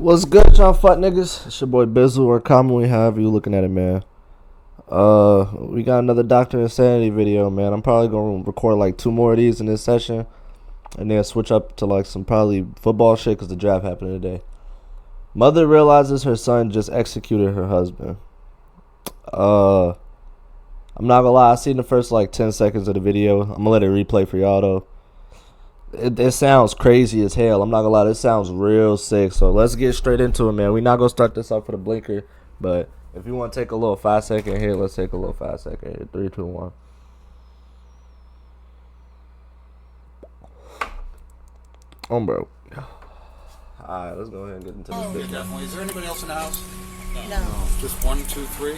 What's good, y'all fuck niggas? It's your boy Bizzle, or commonly however you looking at it, man. We got another Dr. Insanity video, man. I'm probably gonna record like 2 more of these in this session, and then switch up to like some probably football shit because the draft happened today. Mother realizes her son just executed her husband. I'm not gonna lie, I seen the first like 10 seconds of the video. I'm gonna let it replay for y'all though. It sounds crazy as hell. I'm not gonna lie, this sounds real sick. So let's get straight into it, man. We're not gonna start this off for the blinker, but if you want to take a little 5-second hit, let's take a little 5-second hit. 3, 2, 1. Bro. Alright, let's go ahead and get into this video. Definitely. Is there anybody else in the house? No. Just 1, 2, 3.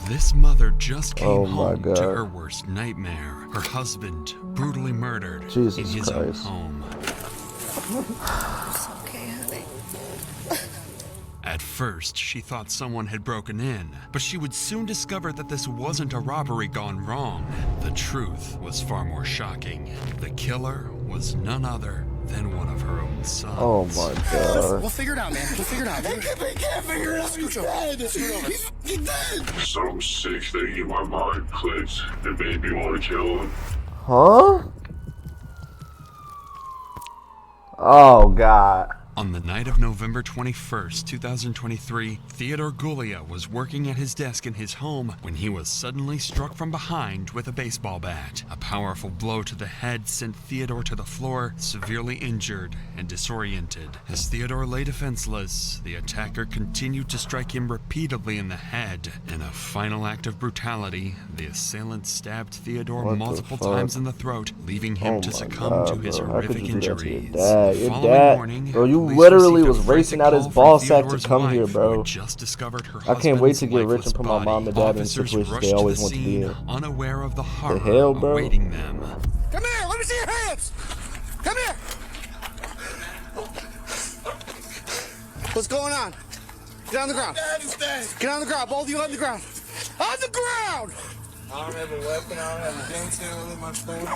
This mother just came home God. to her worst nightmare. Her husband brutally murdered Jesus in his Christ. own home. It's okay, honey. At first, she thought someone had broken in, but she would soon discover that this wasn't a robbery gone wrong. The truth was far more shocking. The killer was none other than one of her own sons. Oh my god. We'll figure it out, man. We'll figure it out. We can't figure it out. He's dead. He's fucking dead. Some sick thing in my mind clicked and made me want to kill him. Huh? Oh god. On the night of November 21st, 2023, Theodore Gulia was working at his desk in his home when he was suddenly struck from behind with a baseball bat. A powerful blow to the head sent Theodore to the floor, severely injured and disoriented. As Theodore lay defenseless, the attacker continued to strike him repeatedly in the head. In a final act of brutality, the assailant stabbed Theodore multiple times in the throat, leaving him to succumb to his horrific injuries. Your Following dad, morning, bro, you police literally received a was racing out his forensic ball call sack from to Theodore's come here, wife, bro. who had just discovered her I can't wait to husband's get rich lifeless and put my body. mom and dad in Officers situations rushed they to always the want to be scene, in. unaware of the horror hell, bro? awaiting them. Come here. Let me see your hands. Come here. What's going on? Get on the ground. Dad is dead. Get on the ground. Both of you on the ground. On the ground. I don't have a weapon. I don't have a gun stand with my phone.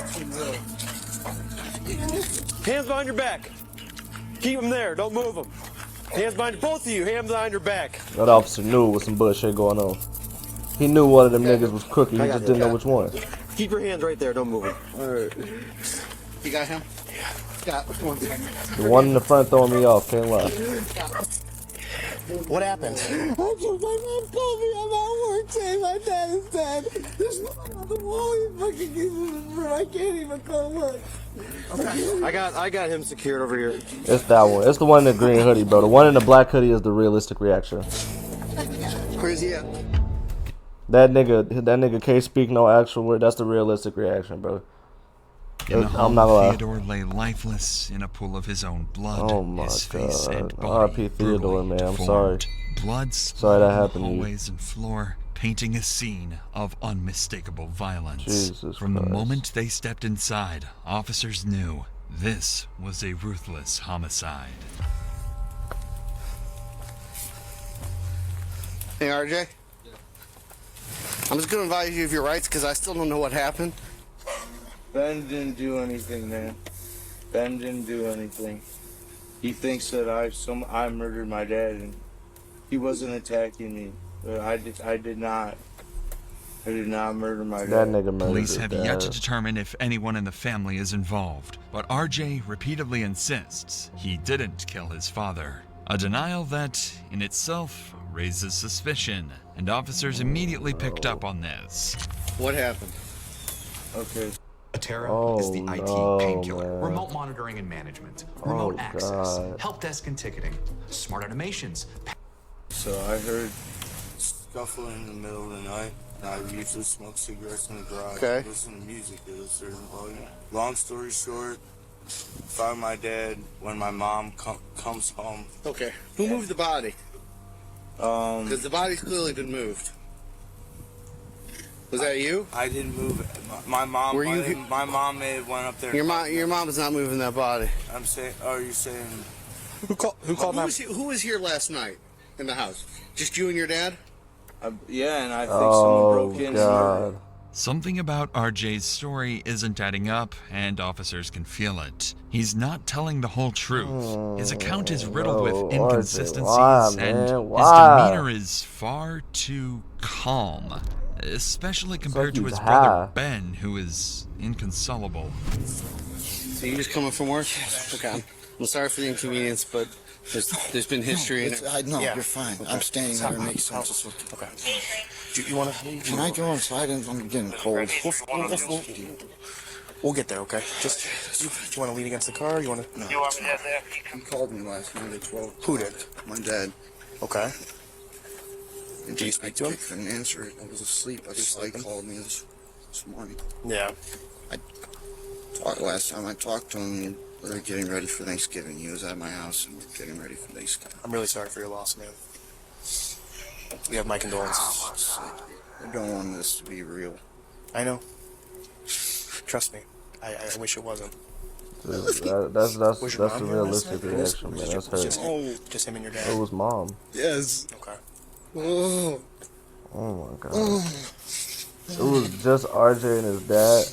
Hands behind your back. Keep them there. Don't move them. Hands behind both of you. Hands behind your back. That officer knew there was some bullshit going on. He knew one of them niggas was crooked. He just didn't know which one. Keep your hands right there. Don't move them. All right. You got him? Yeah. Got one. The one in the front throwing me off. Can't lie. What happened? My mom called me. I'm at work saying my dad is dead. There's nothing on the wall. He fucking keeps in the room. I can't even go look. I got him secured over here. It's that one. It's the one in the green hoodie, bro. The one in the black hoodie is the realistic reaction. Where's he at? That nigga can't speak no actual word. That's the realistic reaction, bro. In the I'm home, not gonna lie. Theodore lay lifeless in a pool of his own blood. Oh my his face God. and body R.I.P. Theodore, brutally man. I'm deformed. sorry. Blood Sorry that splattered happened the to you. hallways and floor, painting a scene of unmistakable violence. Jesus From the Christ. moment they stepped inside, officers knew this was a ruthless homicide. Hey, RJ. I'm just gonna advise you of your rights because I still don't know what happened. Ben didn't do anything, man. Ben didn't do anything. He thinks that I murdered my dad, and he wasn't attacking me. But I did not. I did not murder my That dad. nigga murdered Police his have dad. yet to determine if anyone in the family is involved, but RJ repeatedly insists he didn't kill his father. A denial that, in itself, raises suspicion, and officers immediately picked up on this. What happened? Okay. Atera is the IT no, painkiller. man. Remote monitoring and management, remote access, God. help desk and ticketing, smart automations. So I heard scuffling in the middle of the night. I usually smoke cigarettes in the garage. Okay. Listen to music at a certain volume. Long story short, found my dad when my mom comes home. Okay. Who moved the body? Because the body's clearly been moved. Was that you? I didn't move it. My mom. Were you- My mom may have went up there. Your mom is not moving that body. I'm saying. Are you saying? Who called Who was here last night in the house? Just you and your dad? Yeah, and I think someone broke in. God. Something about RJ's story isn't adding up, and officers can feel it. He's not telling the whole truth. His account is riddled with inconsistencies, why, and man? his demeanor is far too calm, especially compared to he's his brother high. Ben, who is inconsolable. So you just coming from work? Okay. I'm sorry for the inconvenience, but there's been history. I know, you're fine. I'm staying there and make sense. Okay. You want to? Can I go inside? I'm getting cold. We'll get there, okay? Just, do you want to lean against the car? You want to? No. He called me last night at 12. Who did? My dad. Okay. Did you speak to him? I couldn't answer it. I was asleep. I just called me this morning. Yeah. Last time I talked to him, we were getting ready for Thanksgiving. He was at my house and we were getting ready for Thanksgiving. I'm really sorry for your loss, man. We have my condolences. I don't want this to be real. I know. Trust me. I wish it wasn't. That's the realistic reaction, man. That's her. Just him and your dad. It was mom. Yes. Okay. Oh. Oh my god. It was just RJ and his dad.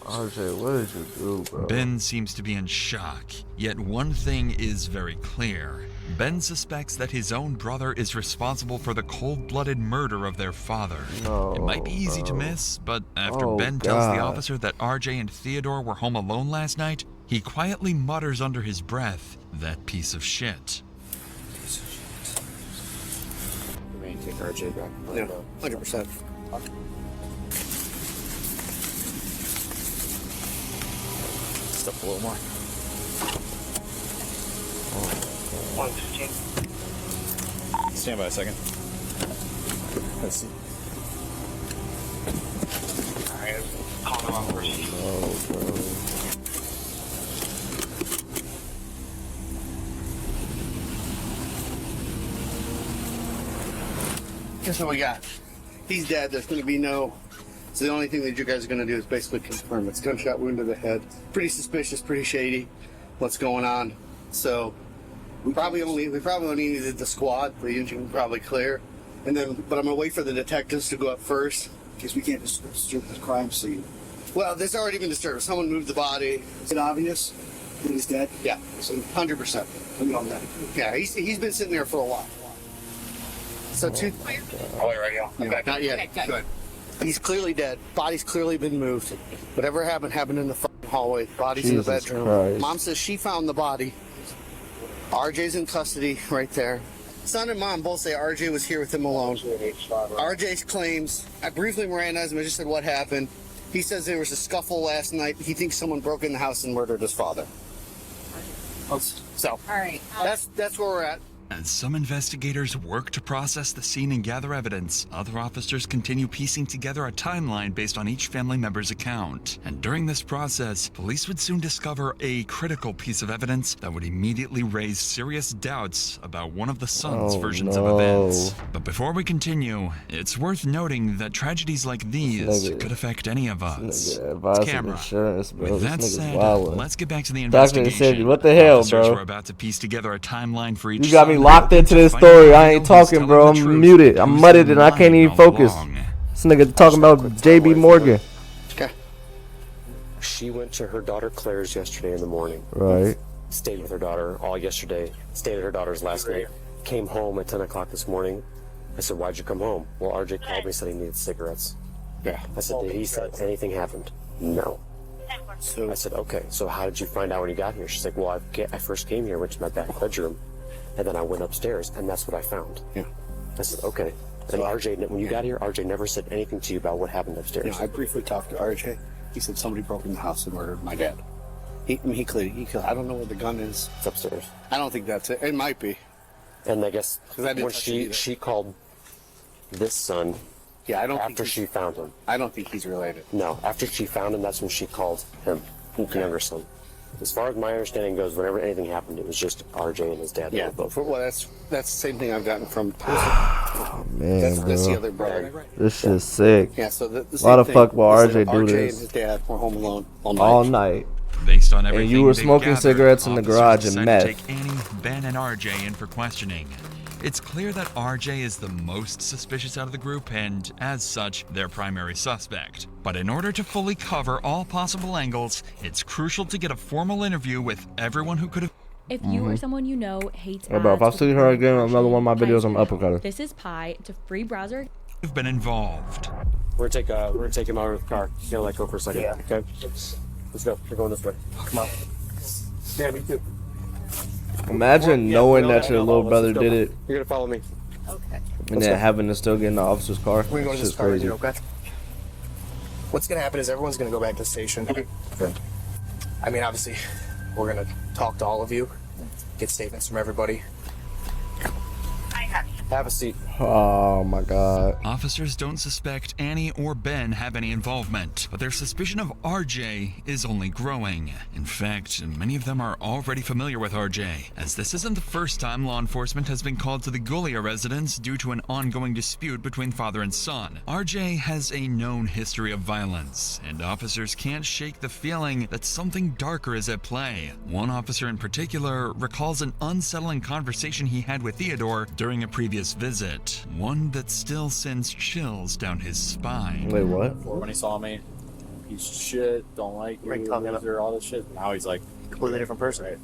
RJ, what did you do, bro? Ben seems to be in shock, yet one thing is very clear. Ben suspects that his own brother is responsible for the cold-blooded murder of their father. No, it might be easy to miss, but after Ben tells the officer that RJ and Theodore were home alone last night, he quietly mutters under his breath, "That piece of shit." You may take RJ back. Yeah, 100%. Step a little more. 115. Stand by a second. Let's see. Alright, call them out first. No, bro. Guess what we got? He's dead. There's going to be no. So the only thing that you guys are going to do is basically confirm it's gunshot wound to the head. Pretty suspicious, pretty shady. What's going on? So we probably only needed the squad. The engine was probably clear, and then. But I'm going to wait for the detectives to go up first Because we can't disturb the crime scene. Well, there's already been disturbed. Someone moved the body. Is it obvious that he's dead? Yeah, so 100%. We know that. Yeah, he's been sitting there for a while. So two. Oh, you're ready? Okay. Not yet. Good. He's clearly dead. Body's clearly been moved. Whatever happened in the fucking hallway. Body's in the Jesus bedroom. Christ. Mom says she found the body. RJ's in custody right there. Son and mom both say RJ was here with him alone. RJ's claims, I briefly Mirandized him. I just said what happened. He says there was a scuffle last night. He thinks someone broke in the house and murdered his father. So, all right. That's where we're at. As some investigators work to process the scene and gather evidence, other officers continue piecing together a timeline based on each family member's account. And during this process, police would soon discover a critical piece of evidence that would immediately raise serious doubts about one of the sons' versions of events. But before we continue, it's worth noting that tragedies like these could affect any of us. Camera. Insurance, bro. With that said, wildin'. let's get back to the Dr. investigation. Insanity, what the hell, Officers bro? were about to piece together a timeline for each You got me son locked into this to find out story. I ain't who's talking, telling bro. the I'm truth, muted. I'm who's mudded and I can't lying even all focus. along. This nigga talking about J.B. Morgan. Okay. She went to her daughter Claire's yesterday in the morning. Right. Stayed with her daughter all yesterday. Stayed at her daughter's last night. Came home at 10 o'clock this morning. I said, why'd you come home? Well, RJ called me and said he needed cigarettes. Yeah. I said, did he say anything happened? No. So I said, okay, so how did you find out when you got here? She's like, well, I first came here, went to my back bedroom, and then I went upstairs, and that's what I found. Yeah. I said, okay. And RJ, when you got here, RJ never said anything to you about what happened upstairs. You know, I briefly talked to RJ. He said somebody broke in the house and murdered my dad. He I don't know where the gun is. It's upstairs. I don't think that's it. It might be. And I guess I didn't when touch it either. she called this son, Yeah, I don't after think she found him. I don't think he's related. No, after she found him, that's when she called him, the younger son. As far as my understanding goes, whenever anything happened, it was just RJ and his dad. Yeah, both. well, that's the same thing I've gotten from. Oh, man, that's the bro. other brother. This shit's sick. Yeah, so the Why same the thing fuck will is RJ that do RJ this? and his dad were home alone all night. All night. Based on everything And you were they've smoking gathered, cigarettes in the officers garage and decided meth. to take Annie, Ben, and RJ in for questioning. It's clear that RJ is the most suspicious out of the group and, as such, their primary suspect. But in order to fully cover all possible angles, it's crucial to get a formal interview with everyone who could have. If you or someone you know hates Hey, bro, if I ads see with her again on RJ, another one of my Pi's videos, I'm your uppercutting her. This is Pi. It's a free browser. been involved. We're gonna take him out of the car. You gotta let go for a second. Yeah. Okay. Let's go. We're going this way. Come on. Yeah, me too. Imagine knowing that your little brother did it You're gonna follow me. Okay. and then having to still get in the officer's car. We're going to Shit's this car, crazy. okay? What's going to happen is everyone's going to go back to the station. I mean, obviously, we're going to talk to all of you, get statements from everybody. Have a seat. Oh my god. Officers don't suspect Annie or Ben have any involvement, but their suspicion of RJ is only growing. In fact, many of them are already familiar with RJ, as this isn't the first time law enforcement has been called to the Gulia residence due to an ongoing dispute between father and son. RJ has a known history of violence, and officers can't shake the feeling that something darker is at play. One officer in particular recalls an unsettling conversation he had with Theodore during a previous visit, one that still sends chills down his spine. Wait, what? Before when he saw me, piece of shit, don't like you, loser, all this shit. Now he's like completely different person. Right.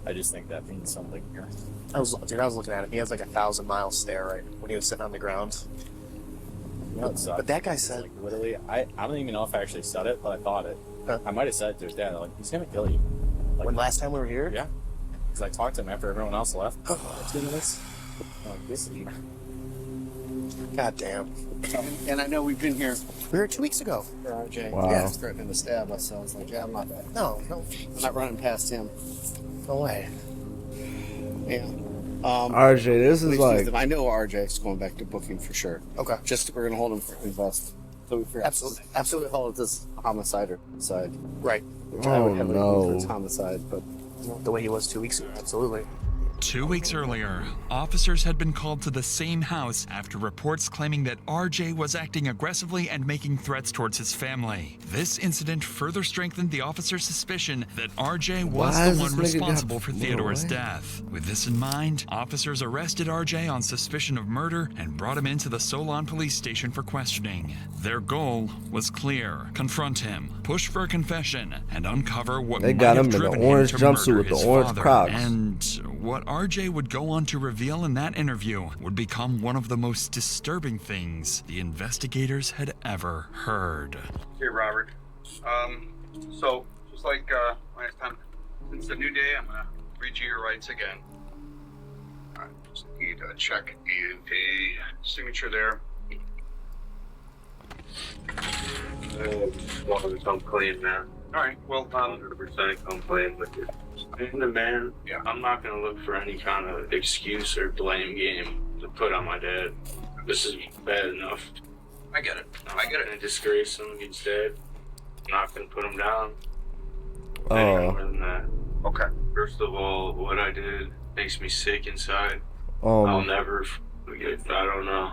I just think that means something here. I was looking at him. He has like 1,000-mile stare right when he was sitting on the ground. You know what sucks? But that guy said, like, literally, I don't even know if I actually said it, but I thought it. Huh? I might have said it to his dad, like, he's gonna kill you. Like, when last time we were here? Yeah. Because I talked to him after everyone else left. Let's do this. This is God damn. And I know we've been here. We were here 2 weeks ago. For RJ. Wow. Yeah, threatening to stab us. So I was like, yeah, I'm not. No. I'm not running past him. No way. Yeah. RJ, this is like. I know RJ's going back to booking for sure. Okay. Just we're gonna hold him for invest. So we figure Absolutely. Absolutely call it this homicide side. Right. Which I would heavily lean no. towards homicide, but The way he was 2 weeks ago. Absolutely. 2 weeks earlier, officers had been called to the same house after reports claiming that RJ was acting aggressively and making threats towards his family. This incident further strengthened the officer's suspicion that RJ was Why the is one this nigga responsible got for blown Theodore's away? death. With this in mind, officers arrested RJ on suspicion of murder and brought him into the Solon police station for questioning. Their goal was clear: confront him, push for a confession, and uncover what They might got have him in the driven orange him to jumpsuit murder with the his orange father. Crocs. And what RJ would go on to reveal in that interview would become one of the most disturbing things the investigators had ever heard. Hey, Robert. So, just like last time, since it's a new day, I'm going to read you your rights again. I just need to check a signature there. Want to come clean, man. All right, well, 100% come clean with you. And the man, Yeah. I'm not going to look for any kind of excuse or blame game to put on my dad. This is bad enough. I get it. I'm not going to disgrace him. He's dead. I'm not going to put him down. Oh. Any more than that. Okay. First of all, what I did makes me sick inside. Oh. I'll never forget. I don't know.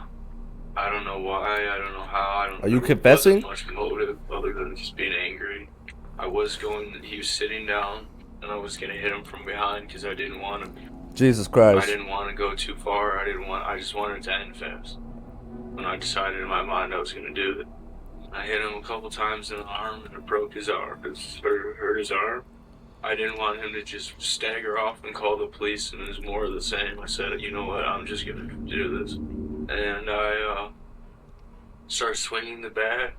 I don't know why. I don't know how. I don't. Are you there confessing? wasn't much motive other than just being angry. He was sitting down, and I was gonna hit him from behind because I didn't want to. Jesus I Christ. didn't want to go too far. I just wanted it to end fast. When I decided in my mind I was gonna do it, I hit him a couple times in the arm, and it broke his arm. It hurt his arm. I didn't want him to just stagger off and call the police, and it was more of the same. I said, you know what, I'm just gonna do this. And I started swinging the bat,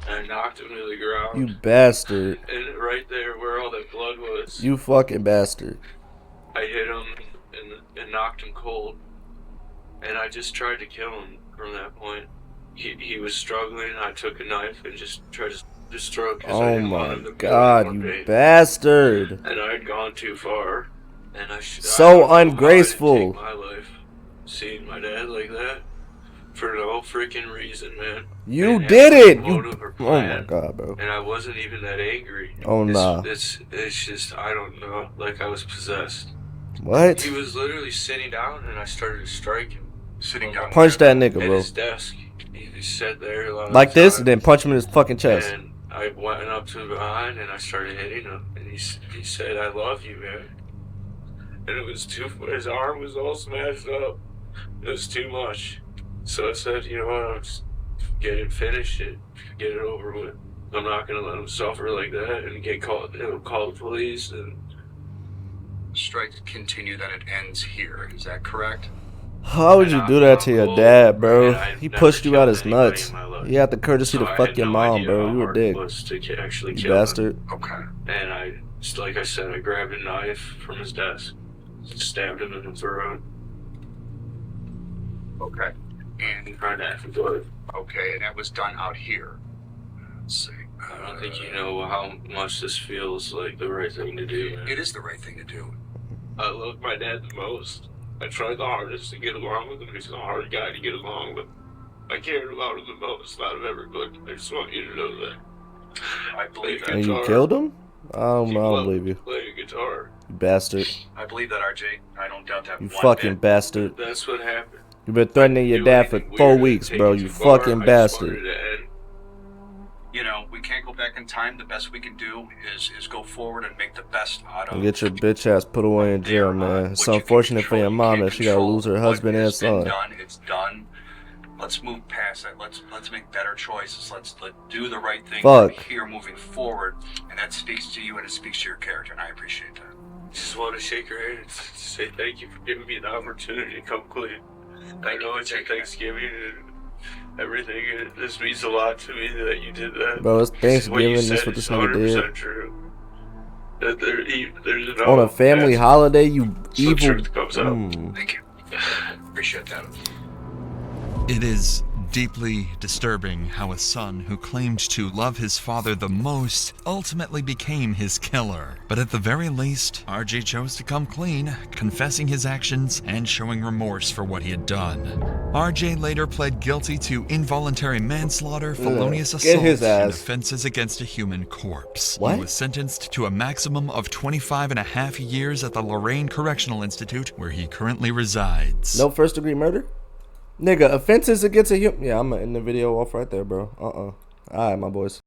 and I knocked him to the ground. You bastard. And right there where all that blood was, You fucking bastard. I hit him and knocked him cold. And I just tried to kill him from that point. He was struggling. I took a knife and just tried to destroy because I Oh didn't want my him to god, more you pain. bastard. And I had gone too far. And I So don't know how I didn't ungraceful. take my life, seeing my dad like that, for no freaking reason, man. You And did had it! no You. motive or Oh my plan. god, bro. And I wasn't even that angry. Oh, nah. It's just, I don't know, like I was possessed. What? He was literally sitting down and I started to strike him. Sitting down. Punch that nigga, At bro. his desk. He sat there a lot of Like this, times. and then punch him in his fucking chest. And I went up to him behind and I started hitting him. And he said, I love you, man. and it was too. His arm was all smashed up. It was too much. So I said, you know what? I'll just get it, finish it, get it over with. I'm not gonna let him suffer like that and get called. Call the police and. Strikes continue, then it ends here. Is that correct? How would you do that to your dad, bro? I've He never pushed you out killed his anybody nuts. in my life. You had the courtesy So to I fuck had your no mom, idea bro. how You a hard it dick. was to actually You kill him. bastard. Okay. And I, just like I said, I grabbed a knife from his desk, stabbed him in the throat, Okay. and tried to have blood. Okay, and that was done out here. Let's see. I don't think you know how much this feels like the right thing to do, man. It is the right thing to do. I love my dad the most. I tried the hardest to get along with him. He's a hard guy to get along with. I cared about him the most out of everybody. I just want you to know that. I believe that. And you killed him? I don't believe you. Play a guitar. You bastard. I believe that, RJ. I don't doubt that You one fucking bit. bastard. That's what happened. You've been threatening your dad for 4 weeks, bro. You fucking bastard. You know, we can't go back in time. The best we can do is go forward and make the best out of And get your bitch ass put away in jail, man. It's unfortunate for your mom that she gotta lose her husband and It's been son. done. It's done. Let's move past it. Let's make better choices. Let's do the right thing Fuck. here moving forward, and that speaks to you and it speaks to your character, and I appreciate that. Just want to shake your hand and say thank you for giving me the opportunity to come clean. I know it's your Thanksgiving and everything, and this means a lot to me that you did that. Bro, it's What Thanksgiving. you That's said what this is nigga did. 100% true. That there's an On a family holiday, you some evil. truth comes out. Thank you. Appreciate that. It is deeply disturbing how a son who claimed to love his father the most ultimately became his killer. But at the very least, RJ chose to come clean, confessing his actions and showing remorse for what he had done. RJ later pled guilty to involuntary manslaughter, felonious Get his assault, and ass. offenses against a human corpse. What? He was sentenced to a maximum of 25.5 years at the Lorraine Correctional Institute, where he currently resides. No first degree murder? Nigga, offenses against a human. Yeah, I'm gonna end the video off right there, bro. Alright, my boys.